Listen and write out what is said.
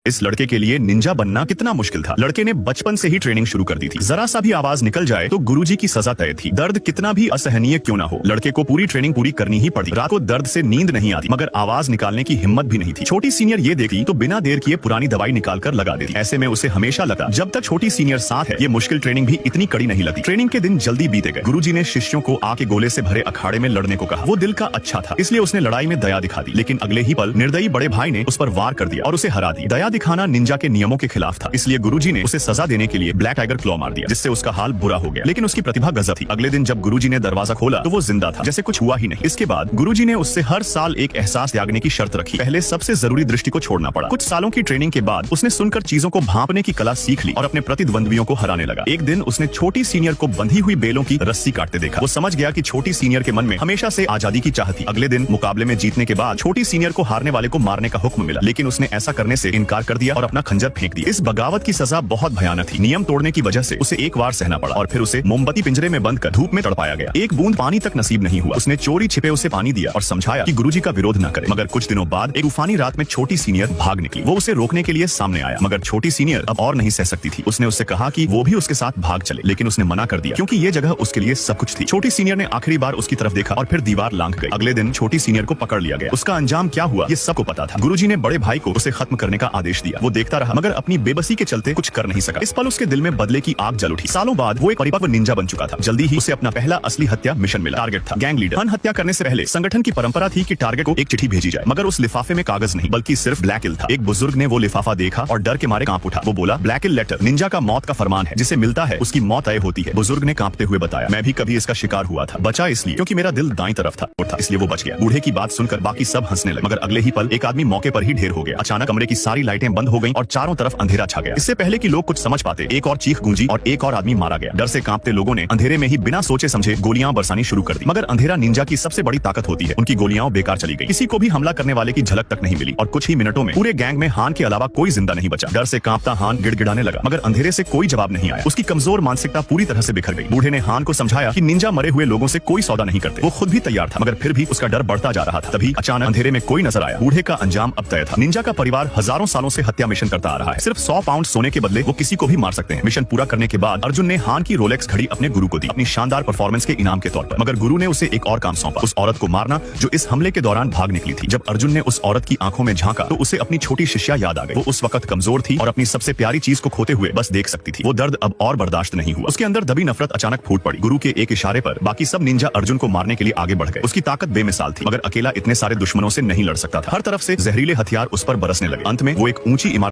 इस लड़के के लिए निंजा बनना कितना मुश्किल था। लड़के ने बचपन से ही ट्रेनिंग शुरू कर दी थी। जरा सा भी आवाज निकल जाए तो गुरुजी की सजा तय थी। दर्द कितना भी असहनीय क्यों ना हो, लड़के को पूरी ट्रेनिंग पूरी करनी ही पड़ी। रात को दर्द से नींद नहीं आती, मगर आवाज निकालने की हिम्मत भी नहीं थी। छोटी सीनियर ये देखी तो बिना देर किए पुरानी दवाई निकाल कर लगा देती। ऐसे में उसे हमेशा लगा जब तक छोटी सीनियर साथ है ये मुश्किल ट्रेनिंग भी इतनी कड़ी नहीं लगती। ट्रेनिंग के दिन जल्दी बीते गए। गुरुजी ने शिष्यों को आके गोले से भरे अखाड़े में लड़ने को कहा। वो दिल का अच्छा था, इसलिए उसने लड़ाई में दया दिखा दी। लेकिन अगले ही पल निर्दयी बड़े भाई ने उस पर वार कर दिया और उसे हरा दिया। दया दिखाना निंजा के नियमों के खिलाफ था, इसलिए गुरुजी ने उसे सजा देने के लिए ब्लैक टाइगर क्लॉ मार दिया, जिससे उसका हाल बुरा हो गया। लेकिन उसकी प्रतिभा गजब थी। अगले दिन जब गुरुजी ने दरवाजा खोला तो वो जिंदा था, जैसे कुछ हुआ ही नहीं। इसके बाद गुरुजी ने उससे हर साल एक एहसास त्यागने की शर्त रखी। पहले सबसे जरूरी दृष्टि को छोड़ना पड़ा। कुछ सालों की ट्रेनिंग के बाद उसने सुनकर चीजों को भांपने की कला सीख ली और अपने प्रतिद्वंद्वियों को हराने लगा। एक दिन उसने छोटी सीनियर को बंधी हुई बेलों की रस्सी काटते देखा। वो समझ गया कि छोटी सीनियर के मन में हमेशा से आजादी की चाह थी। अगले दिन मुकाबले में जीतने के बाद छोटी सीनियर को हारने वाले को मारने का हुक्म मिला, लेकिन उसने ऐसा करने से इनकार कर दिया और अपना खंजर फेंक दिया। इस बगावत की सजा बहुत भयानक थी। नियम तोड़ने की वजह से उसे एक बार सहना पड़ा और फिर उसे मोमबत्ती पिंजरे में बंद कर धूप में तड़पाया गया। एक बूंद पानी तक नसीब नहीं हुआ। उसने चोरी छिपे उसे पानी दिया और समझाया कि गुरुजी का विरोध न करे। मगर कुछ दिनों बाद एक तूफानी रात में छोटी सीनियर भाग निकली। वो उसे रोकने के लिए सामने आया, मगर छोटी सीनियर अब और नहीं सह सकती थी। उसने उससे कहा कि वो भी उसके साथ भाग चले, लेकिन उसने मना कर दिया क्योंकि ये जगह उसके लिए सब कुछ थी। छोटी सीनियर ने आखिरी बार उसकी तरफ देखा और फिर दीवार लांघ गई। अगले दिन छोटी सीनियर को पकड़ लिया गया। उसका अंजाम क्या हुआ ये सबको पता था। गुरुजी ने बड़े भाई को उसे खत्म करने का आदेश दिया। वो देखता रहा, मगर अपनी बेबसी के चलते कुछ कर नहीं सका। इस पल उसके दिल में बदले की आग जल उठी। सालों बाद वो एक परिपक्व निंजा बन चुका था। जल्दी ही उसे अपना पहला असली हत्या मिशन मिला। टारगेट था गैंग लीडर। हत्या करने से पहले संगठन की परंपरा थी कि टारगेट को एक चिट्ठी भेजी जाए, मगर उस लिफाफे में कागज नहीं बल्कि सिर्फ ब्लैक इल था। एक बुजुर्ग ने वो लिफाफा देखा और डर के मारे कांप उठा। वो बोला, ब्लैक इल लेटर निंजा का मौत का फरमान है, जिसे मिलता है उसकी मौत तय होती है। बुजुर्ग ने कांपते हुए बताया, मैं भी कभी इसका शिकार हुआ था, बचा इसलिए क्योंकि मेरा दिल दाईं तरफ था, इसलिए वो बच गया। बूढ़े की बात सुनकर बाकी सब हंसने लगे, मगर अगले ही पल एक आदमी मौके पर ही ढेर हो गया। अचानक कमरे की सारी लाइटें बंद हो गईं और चारों तरफ अंधेरा छा गया। इससे पहले कि लोग कुछ समझ पाते एक और चीख गूंजी और एक और आदमी मारा गया। डर से कांपते लोगों ने अंधेरे में ही बिना सोचे समझे गोलियां बरसानी शुरू कर दी। मगर अंधेरा निंजा की सबसे बड़ी ताकत होती है। उनकी गोलियां बेकार चली गई। किसी को भी हमला करने वाले की झलक तक नहीं मिली और कुछ ही मिनटों में पूरे गैंग में हान के अलावा कोई जिंदा नहीं बचा। डर से कांपता हान गिड़गिड़ाने लगा, मगर अंधेरे से कोई जवाब नहीं आया। उसकी कमजोर मानसिकता पूरी तरह से बिखर गई। बूढ़े ने हान को समझाया कि निंजा मरे हुए लोगों से कोई सौदा नहीं करते। वो खुद भी तैयार था, मगर फिर भी उसका डर बढ़ता जा रहा था। तभी अचानक अंधेरे में कोई नजर आया। बूढ़े का अंजाम अब तय था। निंजा का परिवार हजारों सालों से हत्या मिशन करता आ रहा है। सिर्फ 100 पाउंड सोने के बदले वो किसी को भी मार सकते हैं। मिशन पूरा करने के बाद अर्जुन ने हान की रोलेक्स घड़ी अपने गुरु को दी, अपनी शानदार परफॉर्मेंस के इनाम के तौर पर। मगर गुरु ने उसे एक और काम सौंपा, उस औरत को मारना जो इस हमले के दौरान भाग निकली थी। जब अर्जुन ने उस औरत की आंखों में झांका तो उसे अपनी छोटी शिष्या याद आ गई। वो उस वक्त कमजोर थी और अपनी सबसे प्यारी चीज को खोते हुए बस देख सकती थी। वो दर्द अब और बर्दाश्त नहीं हुआ। उसके अंदर दबी नफरत अचानक फूट पड़ी। गुरु के एक इशारे पर बाकी सब निंजा अर्जुन को मारने के लिए आगे बढ़ गए। उसकी ताकत बेमिसाल थी, मगर अकेला इतने सारे दुश्मनों से नहीं लड़ सकता था। हर तरफ से जहरीले हथियार उस पर बरसने लगे। अंत में वो एक ऊंची इमारत